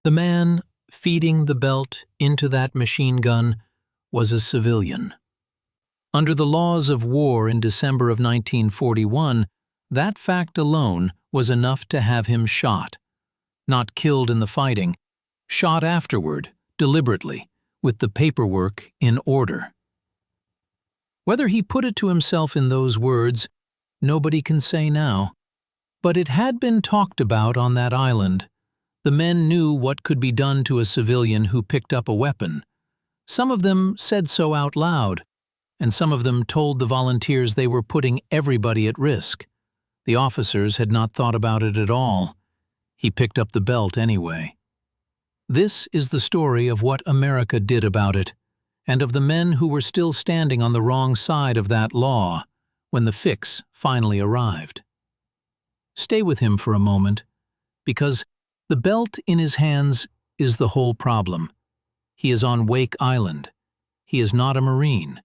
The man feeding the belt into that machine gun was a civilian. Under the laws of war in December of 1941, that fact alone was enough to have him shot. Not killed in the fighting, shot afterward, deliberately, with the paperwork in order. Whether he put it to himself in those words, nobody can say now. But it had been talked about on that island. The men knew what could be done to a civilian who picked up a weapon. Some of them said so out loud, and some of them told the volunteers they were putting everybody at risk. The officers had not thought about it at all. He picked up the belt anyway. This is the story of what America did about it, and of the men who were still standing on the wrong side of that law when the fix finally arrived. Stay with him for a moment, because the belt in his hands is the whole problem. He is on Wake Island. He is not a Marine.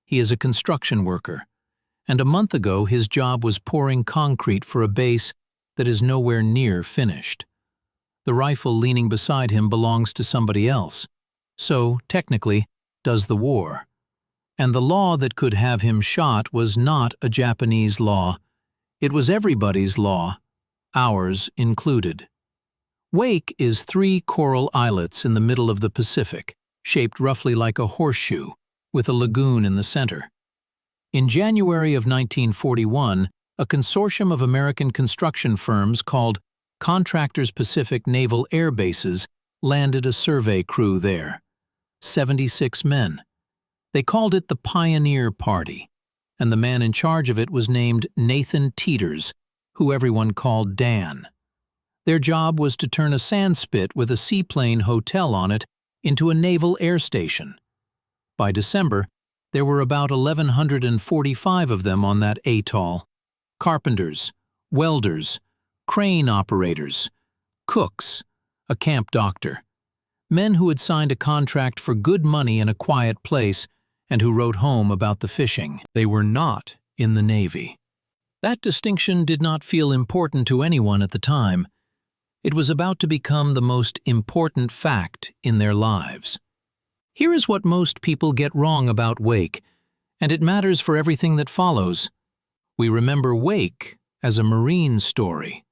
He is a construction worker. And a month ago his job was pouring concrete for a base that is nowhere near finished. The rifle leaning beside him belongs to somebody else. So, technically, does the war. And the law that could have him shot was not a Japanese law. It was everybody's law, ours included. Wake is 3 coral islets in the middle of the Pacific, shaped roughly like a horseshoe, with a lagoon in the center. In January of 1941, a consortium of American construction firms called Contractors Pacific Naval Air Bases landed a survey crew there. 76 men. They called it the Pioneer Party, and the man in charge of it was named Nathan Teeters, who everyone called Dan. Their job was to turn a sand spit with a seaplane hotel on it into a naval air station. By December, there were about 1,145 of them on that atoll. Carpenters, welders, crane operators, cooks, a camp doctor. Men who had signed a contract for good money in a quiet place and who wrote home about the fishing. They were not in the Navy. That distinction did not feel important to anyone at the time. It was about to become the most important fact in their lives. Here is what most people get wrong about Wake, and it matters for everything that follows. We remember Wake as a Marine story.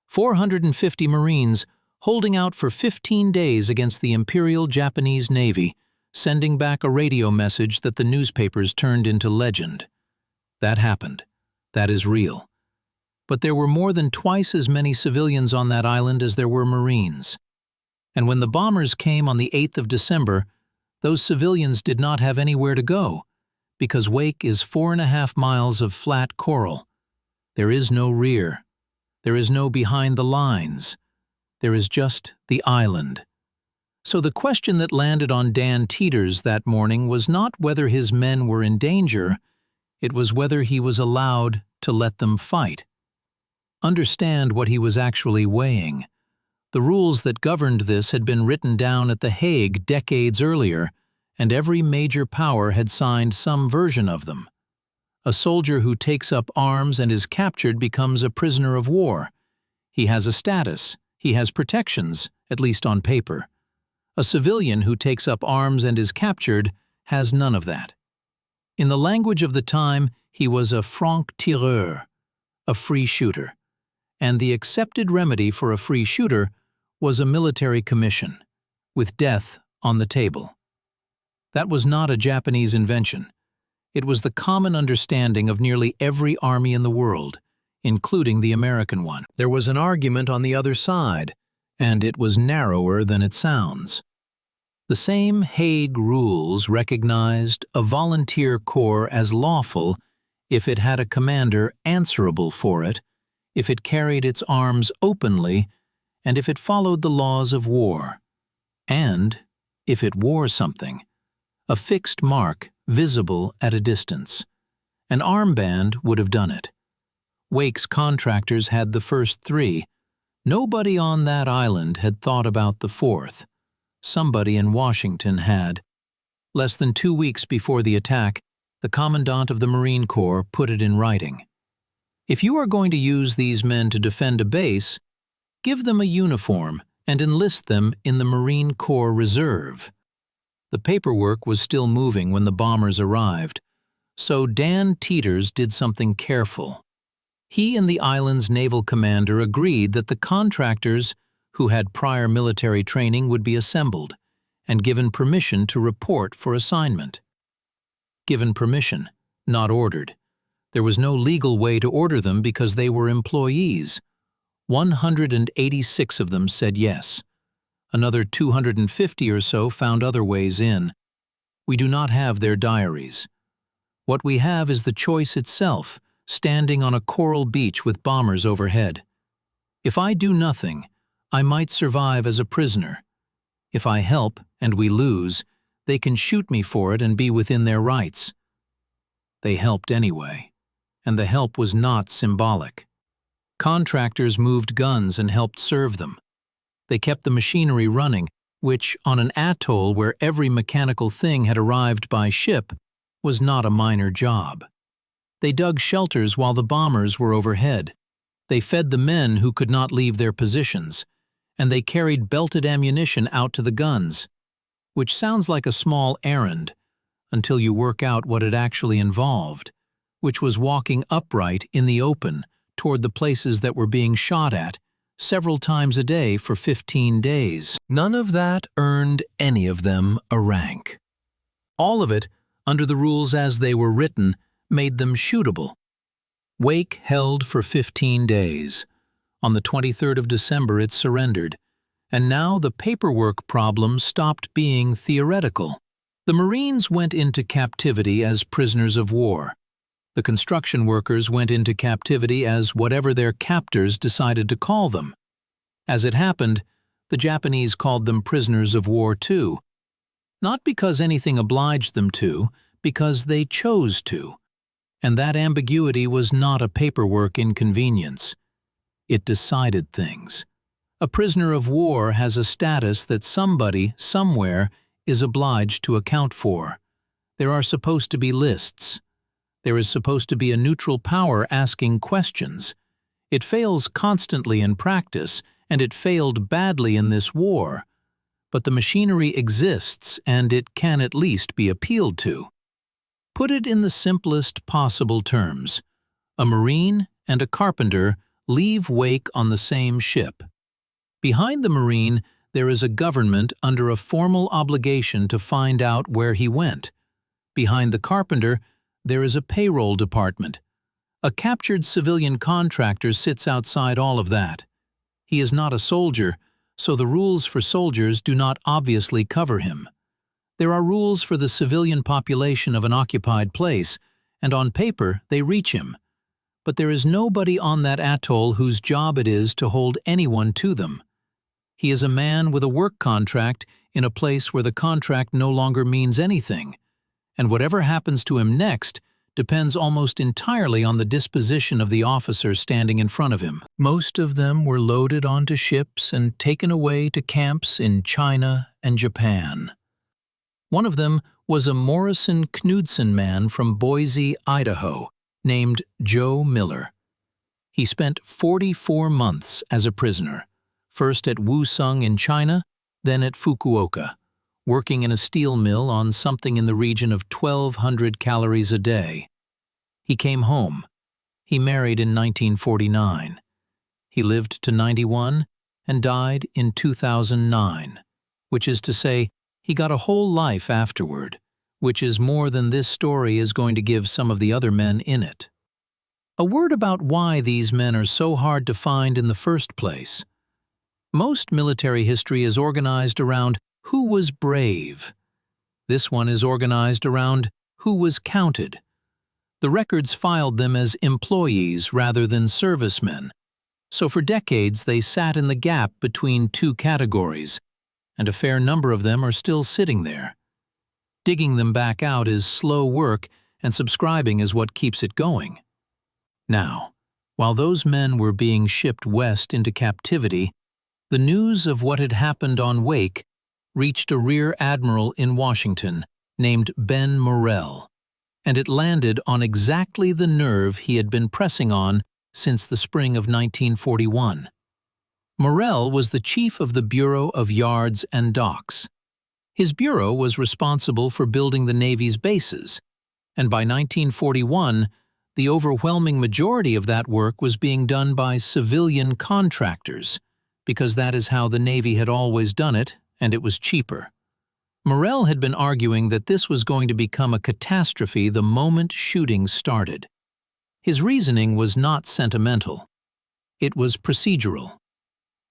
450 Marines holding out for 15 days against the Imperial Japanese Navy, sending back a radio message that the newspapers turned into legend. That happened. That is real. But there were more than twice as many civilians on that island as there were Marines. And when the bombers came on the 8th of December, those civilians did not have anywhere to go, because Wake is 4.5 miles of flat coral. There is no rear. There is no behind the lines. There is just the island. So the question that landed on Dan Teeters that morning was not whether his men were in danger, it was whether he was allowed to let them fight. Understand what he was actually weighing. The rules that governed this had been written down at The Hague decades earlier, and every major power had signed some version of them. A soldier who takes up arms and is captured becomes a prisoner of war. He has a status, he has protections, at least on paper. A civilian who takes up arms and is captured has none of that. In the language of the time, he was a franc-tireur, a free shooter. And the accepted remedy for a free shooter was a military commission, with death on the table. That was not a Japanese invention. It was the common understanding of nearly every army in the world, including the American one. There was an argument on the other side, and it was narrower than it sounds. The same Hague rules recognized a volunteer corps as lawful if it had a commander answerable for it, if it carried its arms openly, and if it followed the laws of war. And if it wore something, a fixed mark visible at a distance. An armband would have done it. Wake's contractors had the first 3. Nobody on that island had thought about the 4th. Somebody in Washington had. Less than 2 weeks before the attack, the Commandant of the Marine Corps put it in writing. If you are going to use these men to defend a base, give them a uniform and enlist them in the Marine Corps Reserve. The paperwork was still moving when the bombers arrived, so Dan Teeters did something careful. He and the island's naval commander agreed that the contractors who had prior military training would be assembled and given permission to report for assignment. Given permission, not ordered. There was no legal way to order them because they were employees. 186 of them said yes. Another 250 or so found other ways in. We do not have their diaries. What we have is the choice itself, standing on a coral beach with bombers overhead. If I do nothing, I might survive as a prisoner. If I help, and we lose, they can shoot me for it and be within their rights. They helped anyway, and the help was not symbolic. Contractors moved guns and helped serve them. They kept the machinery running, which, on an atoll where every mechanical thing had arrived by ship, was not a minor job. They dug shelters while the bombers were overhead. They fed the men who could not leave their positions, and they carried belted ammunition out to the guns, which sounds like a small errand until you work out what it actually involved, which was walking upright in the open toward the places that were being shot at several times a day for 15 days. None of that earned any of them a rank. All of it, under the rules as they were written, made them shootable. Wake held for 15 days. On the 23rd of December it surrendered, and now the paperwork problem stopped being theoretical. The Marines went into captivity as prisoners of war. The construction workers went into captivity as whatever their captors decided to call them. As it happened, the Japanese called them prisoners of war too. Not because anything obliged them to, because they chose to. And that ambiguity was not a paperwork inconvenience. It decided things. A prisoner of war has a status that somebody, somewhere, is obliged to account for. There are supposed to be lists. There is supposed to be a neutral power asking questions. It fails constantly in practice, and it failed badly in this war. But the machinery exists, and it can at least be appealed to. Put it in the simplest possible terms. A Marine and a carpenter leave wake on the same ship. Behind the Marine, there is a government under a formal obligation to find out where he went. Behind the carpenter, there is a payroll department. A captured civilian contractor sits outside all of that. He is not a soldier, so the rules for soldiers do not obviously cover him. There are rules for the civilian population of an occupied place, and on paper they reach him. But there is nobody on that atoll whose job it is to hold anyone to them. He is a man with a work contract in a place where the contract no longer means anything, and whatever happens to him next depends almost entirely on the disposition of the officer standing in front of him. Most of them were loaded onto ships and taken away to camps in China and Japan. One of them was a Morrison-Knudsen man from Boise, Idaho, named Joe Miller. He spent 44 months as a prisoner, first at Wusung in China, then at Fukuoka, working in a steel mill on something in the region of 1,200 calories a day. He came home. He married in 1949. He lived to 91 and died in 2009, which is to say, he got a whole life afterward, which is more than this story is going to give some of the other men in it. A word about why these men are so hard to find in the first place. Most military history is organized around who was brave. This one is organized around who was counted. The records filed them as employees rather than servicemen, so for decades they sat in the gap between two categories, and a fair number of them are still sitting there. Digging them back out is slow work, and subscribing is what keeps it going. Now, while those men were being shipped west into captivity, the news of what had happened on Wake reached a rear admiral in Washington named Ben Morrell, and it landed on exactly the nerve he had been pressing on since the spring of 1941. Morrell was the chief of the Bureau of Yards and Docks. His bureau was responsible for building the Navy's bases, and by 1941, the overwhelming majority of that work was being done by civilian contractors, because that is how the Navy had always done it, and it was cheaper. Morrell had been arguing that this was going to become a catastrophe the moment shooting started. His reasoning was not sentimental. It was procedural.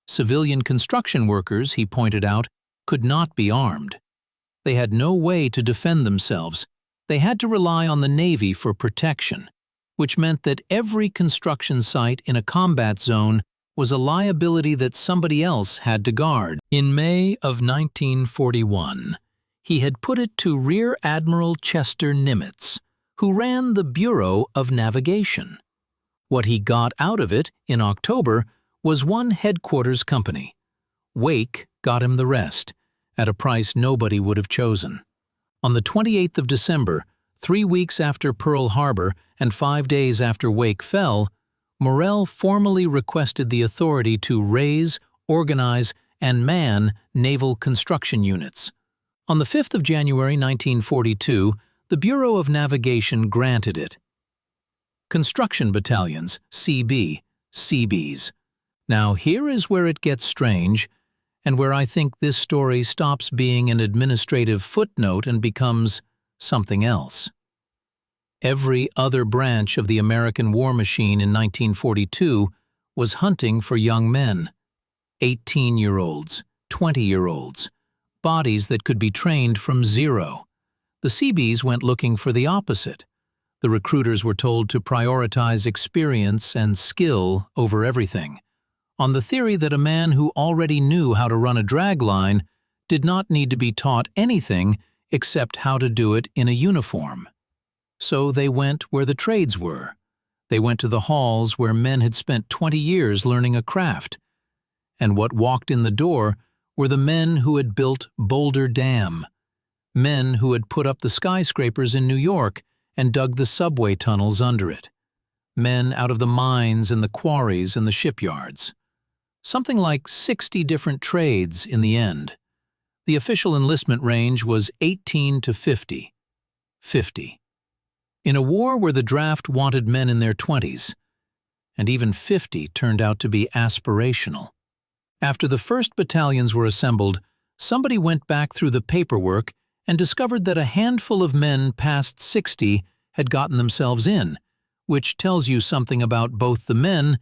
Civilian construction workers, he pointed out, could not be armed. They had no way to defend themselves. They had to rely on the Navy for protection, which meant that every construction site in a combat zone was a liability that somebody else had to guard. In May of 1941, he had put it to Rear Admiral Chester Nimitz, who ran the Bureau of Navigation. What he got out of it in October was one headquarters company. Wake got him the rest, at a price nobody would have chosen. On the 28th of December, 3 weeks after Pearl Harbor and 5 days after Wake fell, Morrell formally requested the authority to raise, organize, and man naval construction units. On the 5th of January 1942, the Bureau of Navigation granted it. Construction battalions, CB, Seabees. Now here is where it gets strange, and where I think this story stops being an administrative footnote and becomes something else. Every other branch of the American war machine in 1942 was hunting for young men, 18-year-olds, 20-year-olds, bodies that could be trained from zero. The Seabees went looking for the opposite. The recruiters were told to prioritize experience and skill over everything, on the theory that a man who already knew how to run a drag line did not need to be taught anything except how to do it in a uniform. So they went where the trades were. They went to the halls where men had spent 20 years learning a craft. And what walked in the door were the men who had built Boulder Dam, men who had put up the skyscrapers in New York and dug the subway tunnels under it, men out of the mines and the quarries and the shipyards. Something like 60 different trades in the end. The official enlistment range was 18 to 50. 50. In a war where the draft wanted men in their 20s, and even 50 turned out to be aspirational. After the first battalions were assembled, somebody went back through the paperwork and discovered that a handful of men past 60 had gotten themselves in, which tells you something about both the men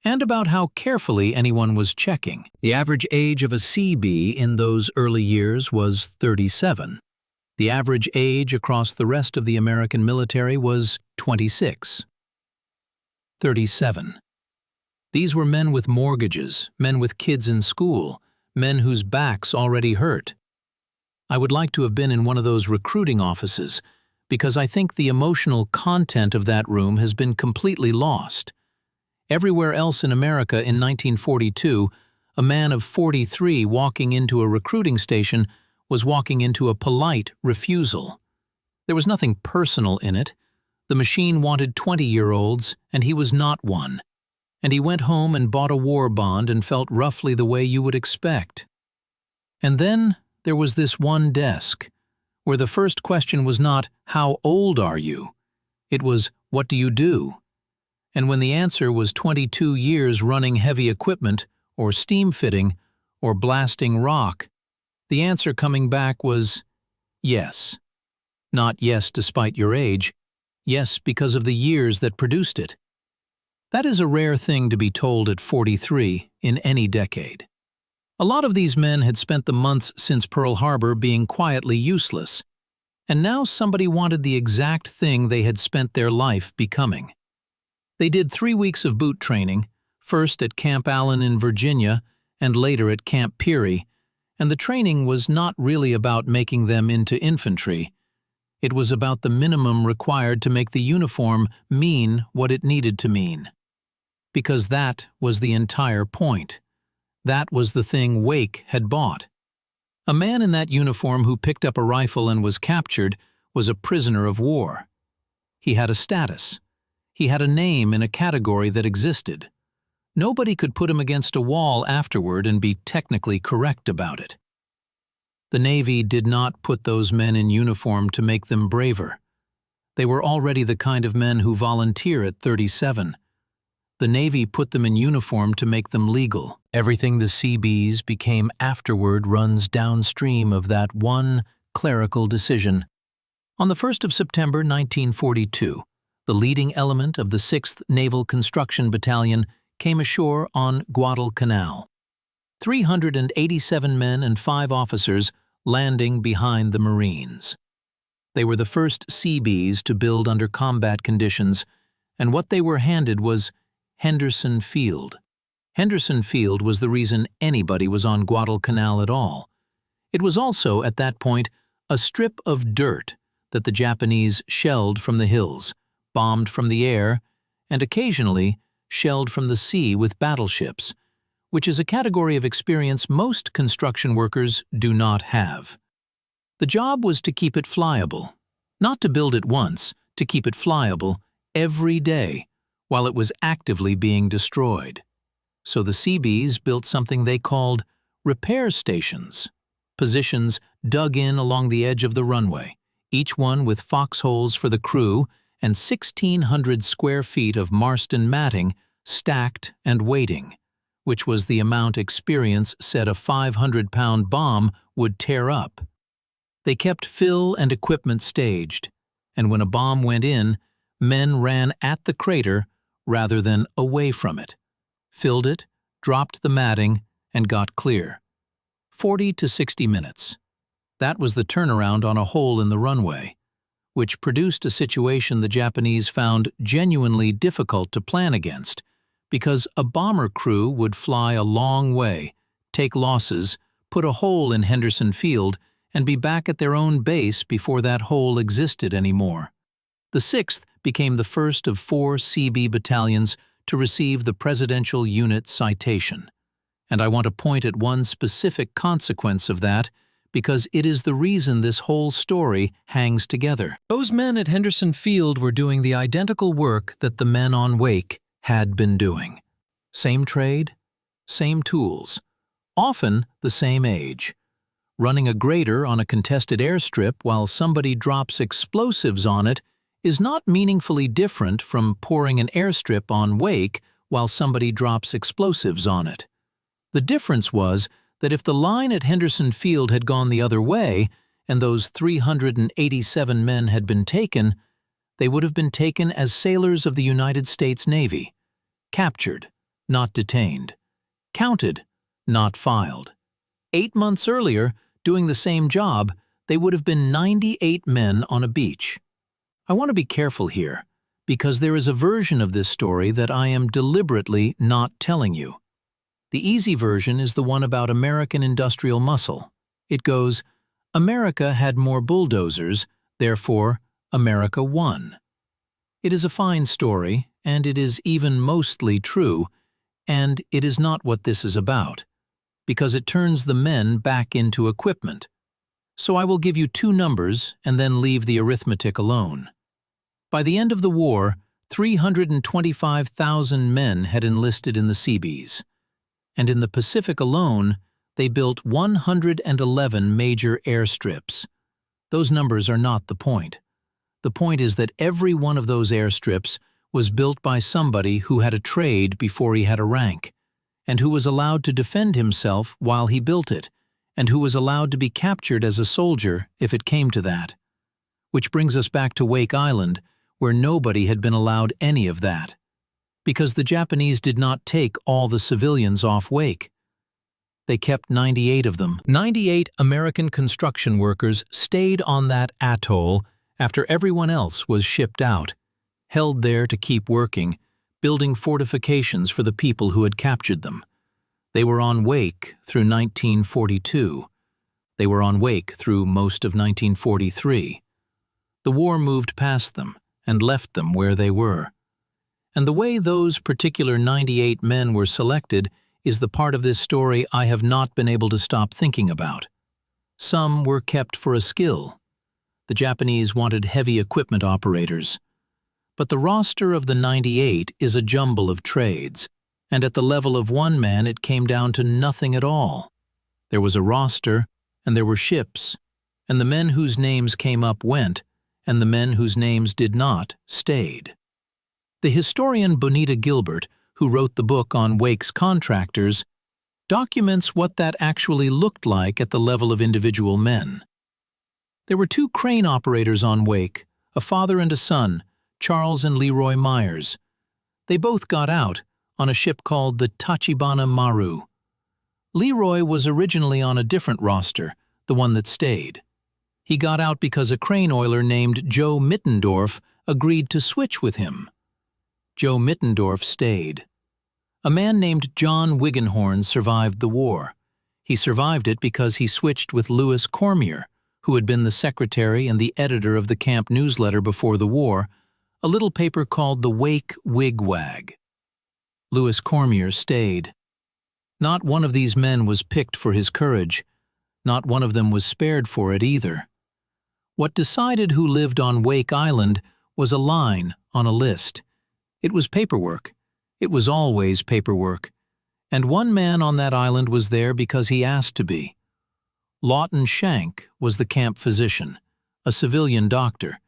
and about how carefully anyone was checking. The average age of a Seabee in those early years was 37. The average age across the rest of the American military was 26. 37. These were men with mortgages, men with kids in school, men whose backs already hurt. I would like to have been in one of those recruiting offices, because I think the emotional content of that room has been completely lost. Everywhere else in America in 1942, a man of 43 walking into a recruiting station was walking into a polite refusal. There was nothing personal in it. The machine wanted 20-year-olds, and he was not one. And he went home and bought a war bond and felt roughly the way you would expect. And then there was this one desk, where the first question was not, "How old are you?" It was, "What do you do?" And when the answer was 22 years running heavy equipment, or steam fitting, or blasting rock, the answer coming back was, yes. Not yes despite your age, yes because of the years that produced it. That is a rare thing to be told at 43 in any decade. A lot of these men had spent the months since Pearl Harbor being quietly useless, and now somebody wanted the exact thing they had spent their life becoming. They did 3 weeks of boot training, first at Camp Allen in Virginia and later at Camp Peary, and the training was not really about making them into infantry. It was about the minimum required to make the uniform mean what it needed to mean. Because that was the entire point. That was the thing Wake had bought. A man in that uniform who picked up a rifle and was captured was a prisoner of war. He had a status. He had a name in a category that existed. nobody could put him against a wall afterward and be technically correct about it. The Navy did not put those men in uniform to make them braver. They were already the kind of men who volunteer at 37. The Navy put them in uniform to make them legal. Everything the Seabees became afterward runs downstream of that one clerical decision. On the 1st of September 1942, the leading element of the 6th Naval Construction Battalion came ashore on Guadalcanal. 387 men and 5 officers landing behind the Marines. They were the first Seabees to build under combat conditions, and what they were handed was Henderson Field. Henderson Field was the reason anybody was on Guadalcanal at all. It was also, at that point, a strip of dirt that the Japanese shelled from the hills, bombed from the air, and occasionally shelled from the sea with battleships, which is a category of experience most construction workers do not have. The job was to keep it flyable, not to build it once, to keep it flyable every day while it was actively being destroyed. So the Seabees built something they called repair stations, positions dug in along the edge of the runway, each one with foxholes for the crew and 1,600 square feet of Marston matting stacked and waiting, which was the amount experience said a 500-pound bomb would tear up. They kept fill and equipment staged, and when a bomb went in, men ran at the crater rather than away from it, filled it, dropped the matting, and got clear. 40 to 60 minutes. That was the turnaround on a hole in the runway, which produced a situation the Japanese found genuinely difficult to plan against, because a bomber crew would fly a long way, take losses, put a hole in Henderson Field, and be back at their own base before that hole existed anymore. The 6th became the first of 4 Seabee battalions to receive the Presidential Unit Citation. And I want to point at one specific consequence of that, because it is the reason this whole story hangs together. Those men at Henderson Field were doing the identical work that the men on Wake had been doing. Same trade, same tools, often the same age. Running a grader on a contested airstrip while somebody drops explosives on it is not meaningfully different from pouring an airstrip on Wake while somebody drops explosives on it. The difference was that if the line at Henderson Field had gone the other way and those 387 men had been taken, they would have been taken as sailors of the United States Navy, captured, not detained, counted, not filed. 8 months earlier, doing the same job, they would have been 98 men on a beach. I want to be careful here, because there is a version of this story that I am deliberately not telling you. The easy version is the one about American industrial muscle. It goes, America had more bulldozers, therefore America won. It is a fine story, and it is even mostly true, and it is not what this is about, because it turns the men back into equipment. So I will give you 2 numbers and then leave the arithmetic alone. By the end of the war, 325,000 men had enlisted in the Seabees, and in the Pacific alone, they built 111 major airstrips. Those numbers are not the point. The point is that every one of those airstrips was built by somebody who had a trade before he had a rank, and who was allowed to defend himself while he built it, and who was allowed to be captured as a soldier if it came to that. Which brings us back to Wake Island, where nobody had been allowed any of that, because the Japanese did not take all the civilians off Wake. They kept 98 of them. 98 American construction workers stayed on that atoll after everyone else was shipped out, held there to keep working, building fortifications for the people who had captured them. They were on Wake through 1942. They were on Wake through most of 1943. The war moved past them and left them where they were. And the way those particular 98 men were selected is the part of this story I have not been able to stop thinking about. Some were kept for a skill. The Japanese wanted heavy equipment operators. But the roster of the 98 is a jumble of trades. and at the level of one man it came down to nothing at all. There was a roster, and there were ships, and the men whose names came up went, and the men whose names did not stayed. The historian Bonita Gilbert, who wrote the book on Wake's contractors, documents what that actually looked like at the level of individual men. There were two crane operators on Wake, a father and a son, Charles and Leroy Myers. They both got out on a ship called the Tachibana Maru. Leroy was originally on a different roster, the one that stayed. He got out because a crane oiler named Joe Mittendorf agreed to switch with him. Joe Mittendorf stayed. A man named John Wiggenhorn survived the war. He survived it because he switched with Louis Cormier, who had been the secretary and the editor of the camp newsletter before the war, a little paper called the Wake Wigwag. Louis Cormier stayed. Not one of these men was picked for his courage. Not one of them was spared for it either. What decided who lived on Wake Island was a line on a list. It was paperwork. It was always paperwork. And one man on that island was there because he asked to be. Lawton Shank was the camp physician, a civilian doctor.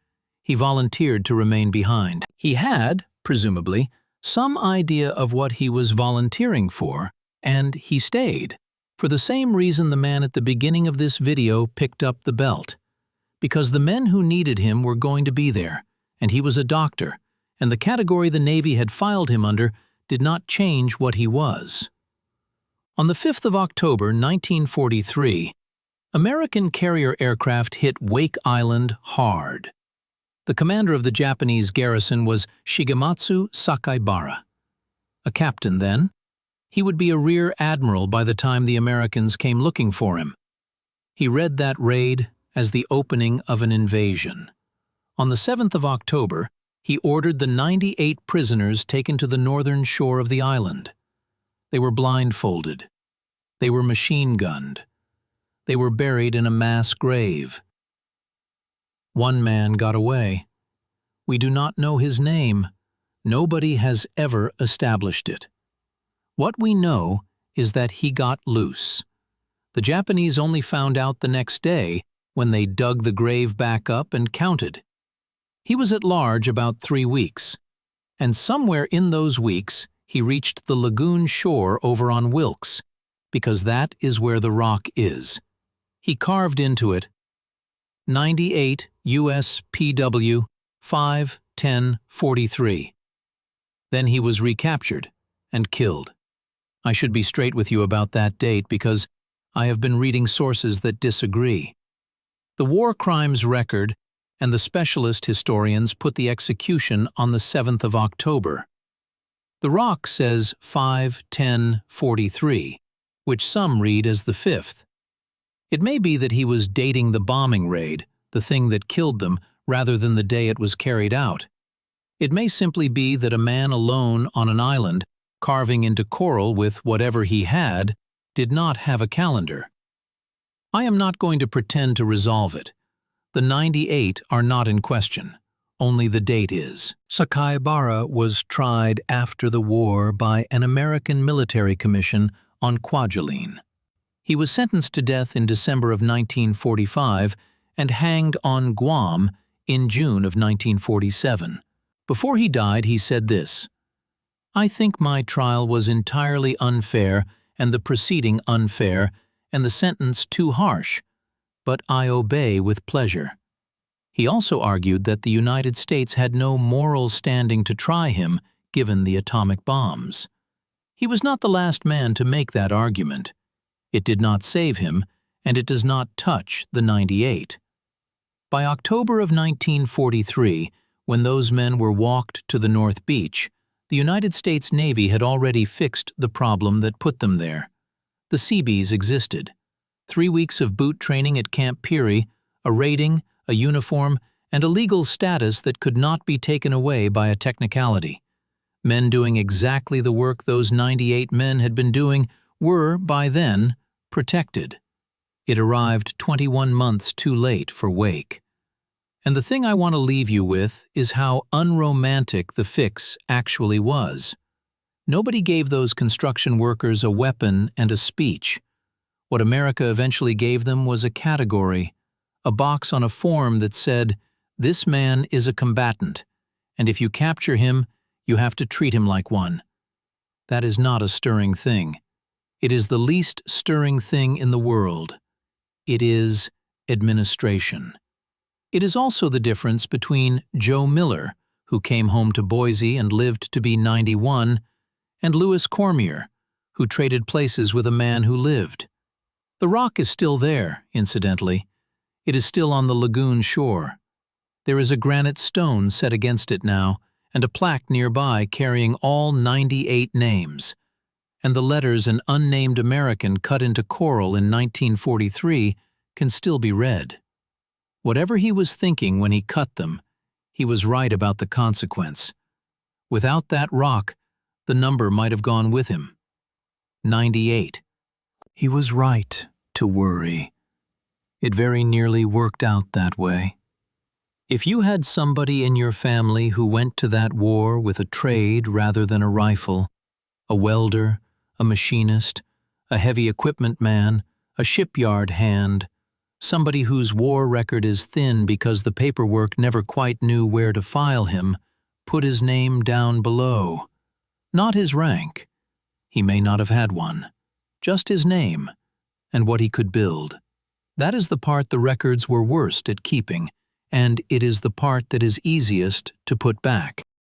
He volunteered to remain behind. He had, presumably, some idea of what he was volunteering for, and he stayed, for the same reason the man at the beginning of this video picked up the belt. Because the men who needed him were going to be there, and he was a doctor, and the category the Navy had filed him under did not change what he was. On the 5th of October, 1943, American carrier aircraft hit Wake Island hard. The commander of the Japanese garrison was Shigematsu Sakaibara. A captain then. He would be a rear admiral by the time the Americans came looking for him. He read that raid as the opening of an invasion. On the 7th of October, he ordered the 98 prisoners taken to the northern shore of the island. They were blindfolded. They were machine-gunned. They were buried in a mass grave. One man got away. We do not know his name. Nobody has ever established it. What we know is that he got loose. The Japanese only found out the next day when they dug the grave back up and counted. He was at large about 3 weeks, and somewhere in those weeks he reached the lagoon shore over on Wilkes, because that is where the rock is. He carved into it 98 US PW 5-10-43. Then he was recaptured and killed. I should be straight with you about that date because I have been reading sources that disagree. The war crimes record and the specialist historians put the execution on the 7th of October. The rock says 5-10-43, which some read as the 5th. It may be that he was dating the bombing raid, the thing that killed them, rather than the day it was carried out. It may simply be that a man alone on an island, carving into coral with whatever he had, did not have a calendar. I am not going to pretend to resolve it. The 98 are not in question. Only the date is. Sakaibara was tried after the war by an American military commission on Kwajalein. He was sentenced to death in December of 1945 and hanged on Guam in June of 1947. Before he died, he said this: "I think my trial was entirely unfair and the proceeding unfair and the sentence too harsh, but I obey with pleasure." He also argued that the United States had no moral standing to try him given the atomic bombs. He was not the last man to make that argument. It did not save him, and it does not touch the 98. By October of 1943, when those men were walked to the North Beach, the United States Navy had already fixed the problem that put them there. The Seabees existed. 3 weeks of boot training at Camp Peary, a rating, a uniform, and a legal status that could not be taken away by a technicality. Men doing exactly the work those 98 men had been doing were, by then, protected. It arrived 21 months too late for Wake. And the thing I want to leave you with is how unromantic the fix actually was. Nobody gave those construction workers a weapon and a speech. What America eventually gave them was a category, a box on a form that said, "This man is a combatant, and if you capture him, you have to treat him like one." That is not a stirring thing. It is the least stirring thing in the world. It is administration. It is also the difference between Joe Miller, who came home to Boise and lived to be 91, and Louis Cormier, who traded places with a man who lived. The rock is still there, incidentally. It is still on the lagoon shore. There is a granite stone set against it now, and a plaque nearby carrying all 98 names. And the letters an unnamed American cut into coral in 1943 can still be read. Whatever he was thinking when he cut them, he was right about the consequence. Without that rock, the number might have gone with him. 98. He was right to worry. It very nearly worked out that way. If you had somebody in your family who went to that war with a trade rather than a rifle, a welder, a machinist, a heavy equipment man, a shipyard hand, somebody whose war record is thin because the paperwork never quite knew where to file him, put his name down below. Not his rank. He may not have had one. Just his name, and what he could build. That is the part the records were worst at keeping, and it is the part that is easiest to put back.